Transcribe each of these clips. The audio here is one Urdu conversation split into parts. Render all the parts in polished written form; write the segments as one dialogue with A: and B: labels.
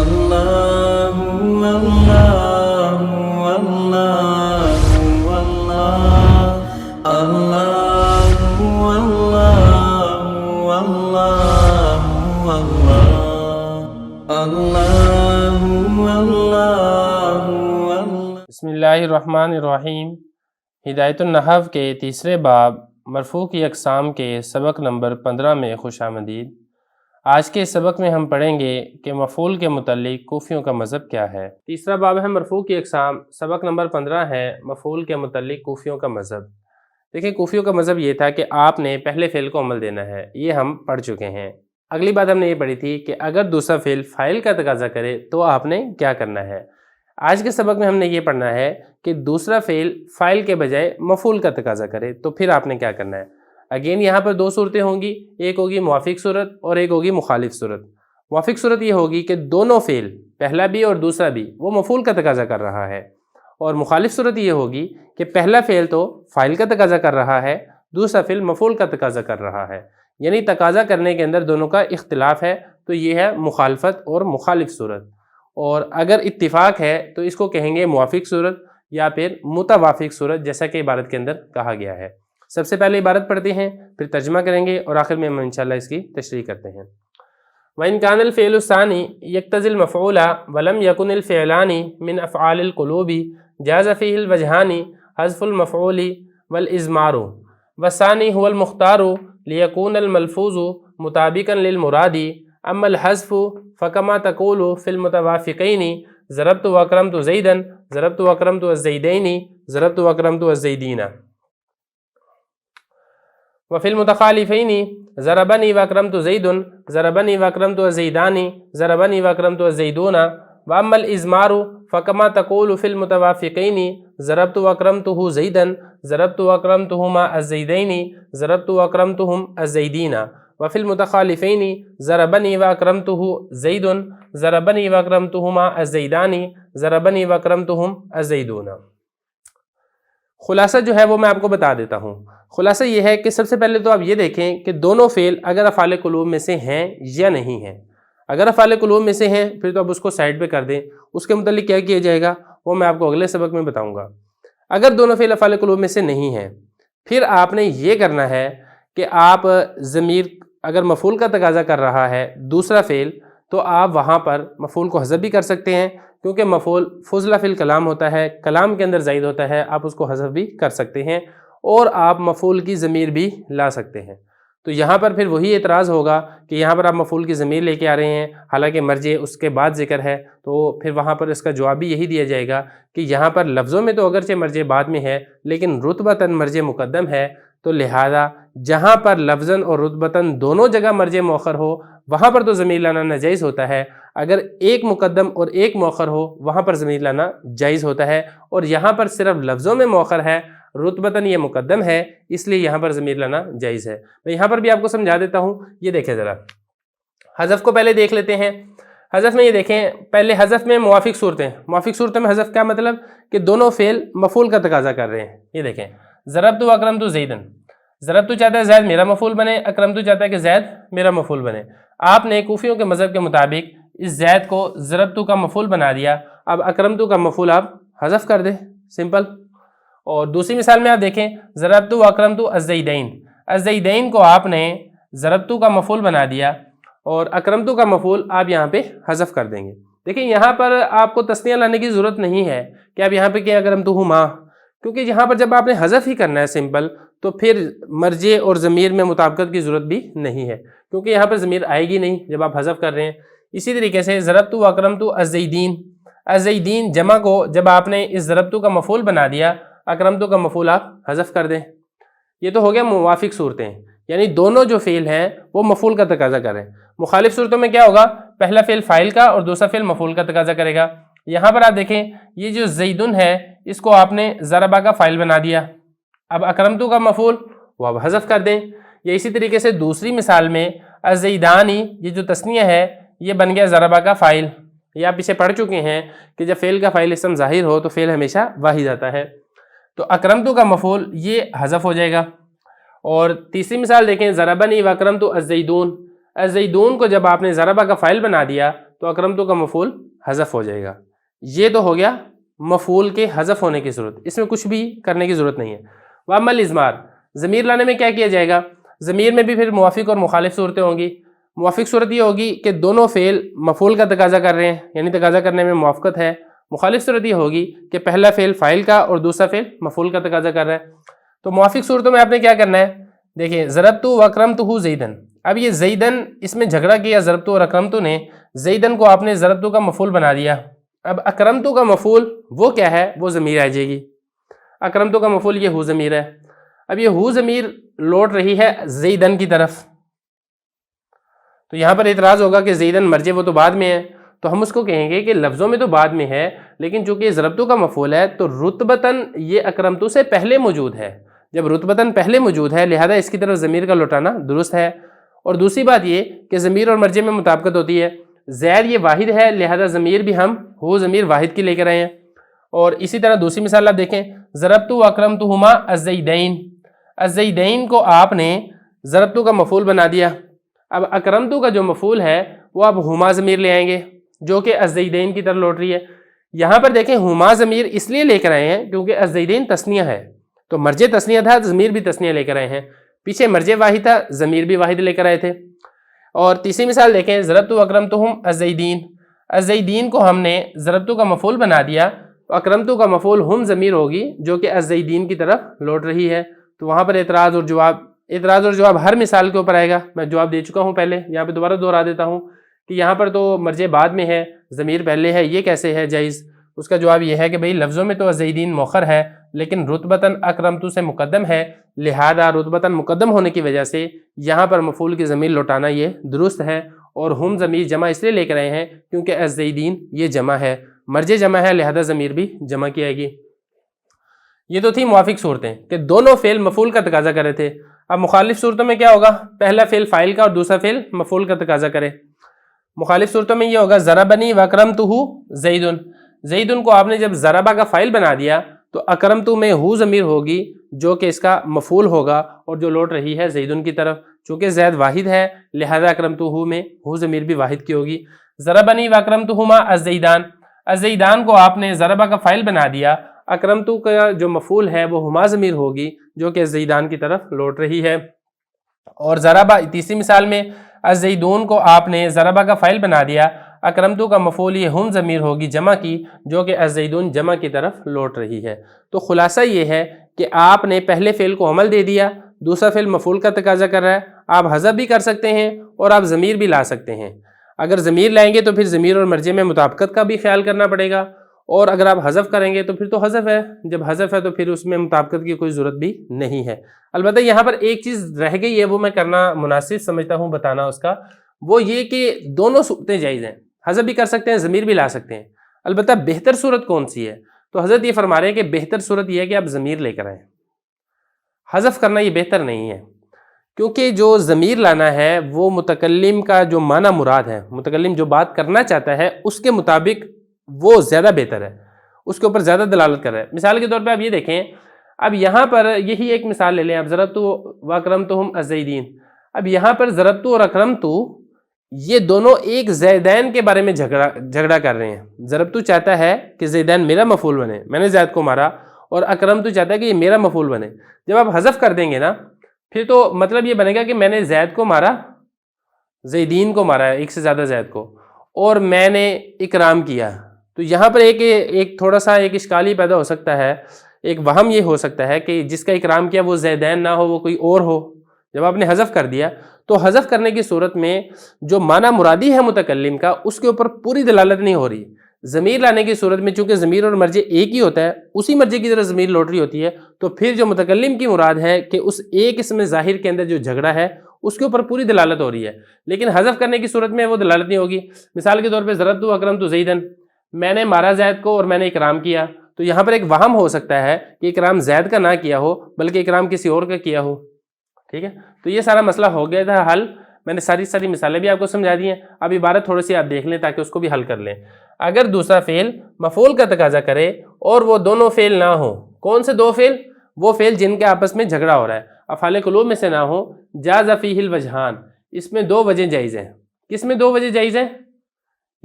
A: اللہ اللہ اللہ اللہ اللہ اللہ۔
B: بسم اللہ الرحمن الرحیم۔ ہدایت النحو کے تیسرے باب مرفوع کی اقسام کے سبق نمبر 15 میں خوش آمدید۔ آج کے سبق میں ہم پڑھیں گے کہ مفعول کے متعلق کوفیوں کا مذہب کیا ہے۔ تیسرا باب ہے مرفوع کی اقسام، سبق نمبر 15 ہے مفعول کے متعلق کوفیوں کا مذہب۔ دیکھیں کوفیوں کا مذہب یہ تھا کہ آپ نے پہلے فعل کو عمل دینا ہے، یہ ہم پڑھ چکے ہیں۔ اگلی بات ہم نے یہ پڑھی تھی کہ اگر دوسرا فعل فاعل کا تقاضا کرے تو آپ نے کیا کرنا ہے۔ آج کے سبق میں ہم نے یہ پڑھنا ہے کہ دوسرا فعل فاعل کے بجائے مفعول کا تقاضا کرے تو پھر آپ نے کیا کرنا ہے۔ اگین یہاں پر دو صورتیں ہوں گی، ایک ہوگی موافق صورت اور ایک ہوگی مخالف صورت۔ موافق صورت یہ ہوگی کہ دونوں فعل، پہلا بھی اور دوسرا بھی، وہ مفعول کا تقاضا کر رہا ہے، اور مخالف صورت یہ ہوگی کہ پہلا فعل تو فاعل کا تقاضا کر رہا ہے، دوسرا فعل مفعول کا تقاضا کر رہا ہے، یعنی تقاضا کرنے کے اندر دونوں کا اختلاف ہے، تو یہ ہے مخالفت اور مخالف صورت۔ اور اگر اتفاق ہے تو اس کو کہیں گے موافق صورت یا پھر متوافق صورت، جیسا کہ عبارت کے اندر کہا گیا ہے۔ سب سے پہلے عبارت پڑھتے ہیں، پھر ترجمہ کریں گے اور آخر میں ہم انشاءاللہ اس کی تشریح کرتے ہیں۔ وَإِنْ كَانَ الْفِعْلُ الثَّانِي يَقْتَضِي الْمَفْعُولَ وَلَمْ يَكُنِ الْفِعْلَانِ مِنْ أَفْعَالِ الْقُلُوبِ جَازَ فِيهِ الْوَجْهَانِ حَذْفُ الْمَفْعُولِ وَالْإِضْمَارُ وَالثَّانِي هُوَ الْمُخْتَارُ لِيَكُونَ الْمَلْفُوظُ مُطَابِقًا لِلْمُرَادِ أَمَّا الْحَذْفُ فَكَمَا تَقُولُ فِي الْمُتَوَافِقَيْنِ ضَرَبْتُ وَأَكْرَمْتُ زَيْدًا ضَرَبْتُ وَأَكْرَمْتُ الزَّيْدَيْنِ ضَرَبْتُ وَأَكْرَمْتُ الزَّيْدِينَ وفي المتخالفين ضربني وأكرمت زيد ضربني وأكرمت الزيدان ضربني وأكرمت الزيدون وأما الإضمار فكما تقول في المتوافقين ضربت وأكرمته زيدا ضربت وأكرمتهما الزيدين ضربت وأكرمتهم الزيدين وفي المتخالفين ضربني وأكرمته زيد ضربني وأكرمتهما الزيدان ضربني وأكرمتهم الزيدون۔ خلاصہ جو ہے وہ میں آپ کو بتا دیتا ہوں۔ خلاصہ یہ ہے کہ سب سے پہلے تو آپ یہ دیکھیں کہ دونوں فعل اگر افعال قلوب میں سے ہیں یا نہیں ہیں۔ اگر افعال قلوب میں سے ہیں پھر تو آپ اس کو سائڈ پہ کر دیں، اس کے متعلق کیا کیا جائے گا وہ میں آپ کو اگلے سبق میں بتاؤں گا۔ اگر دونوں فعل افعال قلوب میں سے نہیں ہیں پھر آپ نے یہ کرنا ہے کہ آپ ضمیر اگر مفعول کا تقاضا کر رہا ہے دوسرا فعل تو آپ وہاں پر مفعول کو حذف بھی کر سکتے ہیں، کیونکہ مفعول فضلہ فی الکلام ہوتا ہے، کلام کے اندر زائد ہوتا ہے، آپ اس کو حذف بھی کر سکتے ہیں، اور آپ مفعول کی ضمیر بھی لا سکتے ہیں۔ تو یہاں پر پھر وہی اعتراض ہوگا کہ یہاں پر آپ مفعول کی ضمیر لے کے آ رہے ہیں، حالانکہ مرجع اس کے بعد ذکر ہے، تو پھر وہاں پر اس کا جواب بھی یہی دیا جائے گا کہ یہاں پر لفظوں میں تو اگرچہ مرجع بعد میں ہے لیکن رتبتاً مرجع مقدم ہے، تو لہذا جہاں پر لفظاً اور رتبتاً دونوں جگہ مرجع مؤخر ہو وہاں پر تو ضمیر لانا ناجائز ہوتا ہے، اگر ایک مقدم اور ایک مؤخر ہو وہاں پر ضمیر لانا جائز ہوتا ہے، اور یہاں پر صرف لفظوں میں مؤخر ہے، رتبتاً یہ مقدم ہے، اس لیے یہاں پر ضمیر لانا جائز ہے۔ میں یہاں پر بھی آپ کو سمجھا دیتا ہوں، یہ دیکھیں ذرا حذف کو پہلے دیکھ لیتے ہیں۔ حذف میں یہ دیکھیں، پہلے حذف میں موافق صورتیں، موافق صورتوں میں حذف کیا مطلب کہ دونوں فعل مفعول کا تقاضا کر رہے ہیں۔ یہ دیکھیں ضربت و اکرمت زیدن، ضربت چاہتا ہے زید میرا مفعول بنے، اکرمت چاہتا ہے کہ زید میرا مفعول بنے۔ آپ نے کوفیوں کے مذہب کے مطابق اس زید کو ضربت کا مفعول بنا دیا، اب اکرمت کا مفعول آپ حذف کر دیں، سمپل۔ اور دوسری مثال میں آپ دیکھیں ضربت و اکرمت الزیدین، الزیدین کو آپ نے ضربت کا مفعول بنا دیا اور اکرمت کا مفعول آپ یہاں پہ حذف کر دیں گے۔ دیکھیں یہاں پر آپ کو تثنیہ لانے کی ضرورت نہیں ہے کہ آپ یہاں پہ کہ اکرمتہما، کیونکہ یہاں پر جب آپ نے حذف ہی کرنا ہے سمپل تو پھر مرجع اور ضمیر میں مطابقت کی ضرورت بھی نہیں ہے، کیونکہ یہاں پر ضمیر آئے گی نہیں جب آپ حذف کر رہے ہیں۔ اسی طریقے سے ضربت و اکرمت الزیدین، الزیدین جمع کو جب آپ نے اس ضربت کا مفعول بنا دیا، اکرمت کا مفعول آپ حذف کر دیں۔ یہ تو ہو گیا موافق صورتیں، یعنی دونوں جو فعل ہیں وہ مفعول کا تقاضا کر رہے ہیں۔ مخالف صورتوں میں کیا ہوگا، پہلا فعل فاعل کا اور دوسرا فعل مفعول کا تقاضا کرے گا۔ یہاں پر آپ دیکھیں یہ جو زیدن ہے اس کو آپ نے ضربہ کا فاعل بنا دیا، اب اکرمتو کا مفعول وہ اب حذف کر دیں۔ یا اسی طریقے سے دوسری مثال میں الزیدانی، یہ جو تثنیہ ہے یہ بن گیا ضربہ کا فاعل۔ یہ آپ اسے پڑھ چکے ہیں کہ جب فعل کا فاعل اسم ظاہر ہو تو فعل ہمیشہ واحد آتا ہے، تو اکرمتو کا مفعول یہ حذف ہو جائے گا۔ اور تیسری مثال دیکھیں ضربنی واکرمتو الزیدون، الزیدون کو جب آپ نے ضربہ کا فاعل بنا دیا تو اکرمتو کا مفعول حذف ہو جائے گا۔ یہ تو ہو گیا مفعول کے حذف ہونے کی صورت، اس میں کچھ بھی کرنے کی ضرورت نہیں ہے۔ واما الاضمار، ضمیر لانے میں کیا کیا جائے گا؟ ضمیر میں بھی پھر موافق اور مخالف صورتیں ہوں گی۔ موافق صورت یہ ہوگی کہ دونوں فعل مفعول کا تقاضا کر رہے ہیں، یعنی تقاضا کرنے میں موافقت ہے۔ مخالف صورت یہ ہوگی کہ پہلا فعل فاعل کا اور دوسرا فعل مفعول کا تقاضا کر رہا ہے۔ تو موافق صورتوں میں آپ نے کیا کرنا ہے؟ دیکھیں، ضربتو واکرمتہ زیدن، اب یہ زیدن اس میں جھگڑا کیا ضربتو اور اکرمتو نے، زیدن کو آپ نے ضربتو کا مفعول بنا دیا۔ اب اکرمتو کا مفعول وہ کیا ہے؟ وہ ضمیر آ جائے گی۔ اکرمتو کا مفعول یہ ہو ضمیر ہے۔ اب یہ ہو ضمیر لوٹ رہی ہے زیدن کی طرف، تو یہاں پر اعتراض ہوگا کہ زیدن مرجع وہ تو بعد میں ہے، تو ہم اس کو کہیں گے کہ لفظوں میں تو بعد میں ہے، لیکن چونکہ یہ ضربتو کا مفعول ہے تو رتبتاً یہ اکرمتو سے پہلے موجود ہے۔ جب رتبتاً پہلے موجود ہے لہذا اس کی طرف ضمیر کا لوٹانا درست ہے۔ اور دوسری بات یہ کہ ضمیر اور مرجع میں مطابقت ہوتی ہے، زید یہ واحد ہے لہذا ضمیر بھی ہم ہو ضمیر واحد کی لے کر آئے ہیں۔ اور اسی طرح دوسری مثال آپ دیکھیں، ضربتو واکرمتہما الزیدین، الزیدین کو آپ نے ضربتو کا مفعول بنا دیا۔ اب اکرمتو کا جو مفعول ہے وہ آپ ہما ضمیر لے آئیں گے جو کہ الزیدین کی طرف لوٹ رہی ہے۔ یہاں پر دیکھیں ہما ضمیر اس لیے لے کر آئے ہیں کیونکہ الزیدین تثنیہ ہے، تو مرجع تثنیہ تھا، ضمیر بھی تثنیہ لے کر آئے ہیں۔ پیچھے مرجع واحد تھا، ضمیر بھی واحد لے کر آئے تھے۔ اور تیسری مثال دیکھیں، ضربتو اکرمتہم الزیدین، الزیدین کو ہم نے ضربتو کا مفعول بنا دیا، تو اکرمتو کا مفعول ہم ضمیر ہوگی جو کہ الزیدین کی طرف لوٹ رہی ہے۔ تو وہاں پر اعتراض اور جواب ہر مثال کے اوپر آئے گا۔ میں جواب دے چکا ہوں پہلے، یہاں پہ دوبارہ دہرا دیتا ہوں کہ یہاں پر تو مرجع بعد میں ہے، ضمیر پہلے ہے، یہ کیسے ہے جائز؟ اس کا جواب یہ ہے کہ بھئی لفظوں میں تو الزیدین مؤخر ہے لیکن رتبتاً اکرمتو سے مقدم ہے، لہذا رتبتاً مقدم ہونے کی وجہ سے یہاں پر مفعول کی ضمیر لوٹانا یہ درست ہے۔ اور ہم ضمیر جمع اس لیے لے کر آئے ہیں کیونکہ الزیدین یہ جمع ہے، مرجع جمع ہے لہذا ضمیر بھی جمع کی آئے گی۔ یہ تو تھی موافق صورتیں کہ دونوں فعل مفعول کا تقاضا کرے تھے۔ اب مخالف صورتوں میں کیا ہوگا؟ پہلا فعل فاعل کا اور دوسرا فعل مفعول کا تقاضا کرے۔ مخالف صورتوں میں یہ ہوگا ضربنی واکرمتہ زیدن، زیدن کو آپ نے جب ضربہ کا فاعل بنا دیا تو اکرمتہ میں ہو ضمیر ہوگی جو کہ اس کا مفعول ہوگا اور جو لوٹ رہی ہے زیدن کی طرف، چونکہ زید واحد ہے لہذا اکرمتہ میں ہو ضمیر بھی واحد کی ہوگی۔ ضربنی واکرمتہما الزیدان، الزیدان کو آپ نے ضربہ کا فاعل بنا دیا، اکرمتو کا جو مفعول ہے وہ ہما ضمیر ہوگی جو کہ الزیدان کی طرف لوٹ رہی ہے۔ اور ضربہ تیسری مثال میں الزیدون کو آپ نے ضربہ کا فاعل بنا دیا، اکرمتو کا مفعول یہ ہم ضمیر ہوگی جمع کی جو کہ الزیدون جمع کی طرف لوٹ رہی ہے۔ تو خلاصہ یہ ہے کہ آپ نے پہلے فعل کو عمل دے دیا، دوسرا فعل مفعول کا تقاضا کر رہا ہے، آپ حذف بھی کر سکتے ہیں اور آپ ضمیر بھی لا سکتے ہیں۔ اگر ضمیر لائیں گے تو پھر ضمیر اور مرجع میں مطابقت کا بھی خیال کرنا پڑے گا، اور اگر آپ حذف کریں گے تو پھر تو حذف ہے، جب حذف ہے تو پھر اس میں مطابقت کی کوئی ضرورت بھی نہیں ہے۔ البتہ یہاں پر ایک چیز رہ گئی ہے، وہ میں کرنا مناسب سمجھتا ہوں بتانا اس کا، وہ یہ کہ دونوں صورتیں جائز ہیں، حذف بھی کر سکتے ہیں، ضمیر بھی لا سکتے ہیں۔ البتہ بہتر صورت کون سی ہے؟ تو حضرت یہ فرما رہے ہیں کہ بہتر صورت یہ ہے کہ آپ ضمیر لے کر آئیں، حذف کرنا یہ بہتر نہیں ہے، کیونکہ جو ضمیر لانا ہے وہ متکلم کا جو معنی مراد ہے، متکلم جو بات کرنا چاہتا ہے اس کے مطابق وہ زیادہ بہتر ہے، اس کے اوپر زیادہ دلالت کر رہا ہے۔ مثال کے طور پہ آپ یہ دیکھیں، اب یہاں پر یہی ایک مثال لے لیں آپ، ضربتو واکرمتہم الزیدین، اب یہاں پر ضربتو اور اکرمتو یہ دونوں ایک زیدین کے بارے میں جھگڑا کر رہے ہیں۔ ضربتو چاہتا ہے کہ زیدین میرا مفعول بنے، میں نے زید کو مارا، اور اکرمتو چاہتا ہے کہ یہ میرا مفعول بنے۔ جب آپ حذف کر دیں گے نا پھر تو مطلب یہ بنے گا کہ میں نے زید کو مارا، زیدین کو مارا ہے، ایک سے زیادہ زید کو، اور میں نے اکرام کیا۔ تو یہاں پر ایک تھوڑا سا ایک اشکال ہی پیدا ہو سکتا ہے، ایک وہم یہ ہو سکتا ہے کہ جس کا اکرام کیا وہ زیدین نہ ہو، وہ کوئی اور ہو۔ جب آپ نے حذف کر دیا تو حذف کرنے کی صورت میں جو معنی مرادی ہے متکلم کا اس کے اوپر پوری دلالت نہیں ہو رہی۔ ضمیر لانے کی صورت میں چونکہ ضمیر اور مرجع ایک ہی ہوتا ہے، اسی مرجع کی طرح ضمیر لوٹ رہی ہوتی ہے، تو پھر جو متکلم کی مراد ہے کہ اس ایک اسم ظاہر کے اندر جو جھگڑا ہے اس کے اوپر پوری دلالت ہو رہی ہے، لیکن حذف کرنے کی صورت میں وہ دلالت نہیں ہوگی۔ مثال کے طور پہ ضربتو اکرمتو زیدن، میں نے مارا زید کو اور میں نے اکرام کیا، تو یہاں پر ایک وہم ہو سکتا ہے کہ اکرام زید کا نہ کیا ہو بلکہ اکرام کسی اور کا کیا ہو۔ ٹھیک ہے، تو یہ سارا مسئلہ ہو گیا تھا حل، میں نے ساری مثالیں بھی آپ کو سمجھا دی ہیں۔ اب عبارت تھوڑی سی آپ دیکھ لیں تاکہ اس کو بھی حل کر لیں۔ اگر دوسرا فعل مفعول کا تقاضا کرے اور وہ دونوں فعل نہ ہوں، کون سے دو فعل؟ وہ فعل جن کے آپس میں جھگڑا ہو رہا ہے، افعال قلوب میں سے نہ ہو، جاز فیہ الوجہان، اس میں دو وجہ جائز ہیں۔ کس میں دو وجہ جائز ہیں؟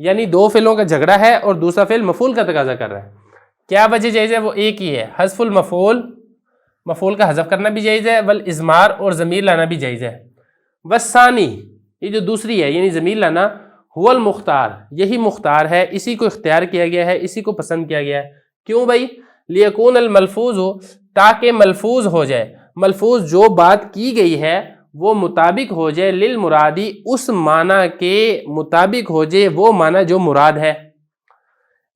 B: یعنی دو فعلوں کا جھگڑا ہے اور دوسرا فعل مفعول کا تقاضا کر رہا ہے. کیا وجہ جائز ہے؟ وہ ایک ہی ہے، حذف المفعول، مفعول کا حذف کرنا بھی جائز ہے، والاضمار اور ضمیر لانا بھی جائز ہے. والثانی، یہ جو دوسری ہے یعنی ضمیر لانا، هو المختار، یہی مختار ہے، اسی کو اختیار کیا گیا ہے، اسی کو پسند کیا گیا ہے. کیوں بھائی؟ لیکون الملفوظ ہو، تاکہ ملفوظ ہو جائے، ملفوظ جو بات کی گئی ہے وہ مطابق ہو جائے للمرادی، اس معنی کے مطابق ہو جائے وہ معنی جو مراد ہے.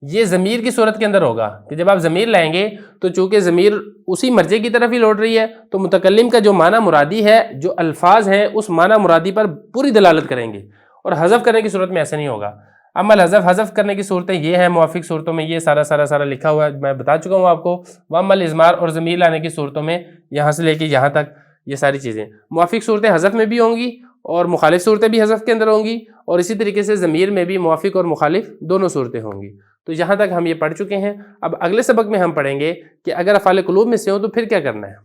B: یہ ضمیر کی صورت کے اندر ہوگا کہ جب آپ ضمیر لائیں گے تو چونکہ ضمیر اسی مرجع کی طرف ہی لوٹ رہی ہے تو متکلم کا جو معنی مرادی ہے، جو الفاظ ہیں اس معنی مرادی پر پوری دلالت کریں گے. اور حذف کرنے کی صورت میں ایسا نہیں ہوگا. اما حذف کرنے کی صورتیں یہ ہیں، موافق صورتوں میں یہ سارا لکھا ہوا ہے، میں بتا چکا ہوں آپ کو. واما الاضمار، اور ضمیر لانے کی صورتوں میں یہاں سے لے کے یہاں تک یہ ساری چیزیں موافق صورتیں حذف میں بھی ہوں گی اور مخالف صورتیں بھی حذف کے اندر ہوں گی، اور اسی طریقے سے ضمیر میں بھی موافق اور مخالف دونوں صورتیں ہوں گی. تو یہاں تک ہم یہ پڑھ چکے ہیں. اب اگلے سبق میں ہم پڑھیں گے کہ اگر افعال قلوب میں سے ہوں تو پھر کیا کرنا ہے.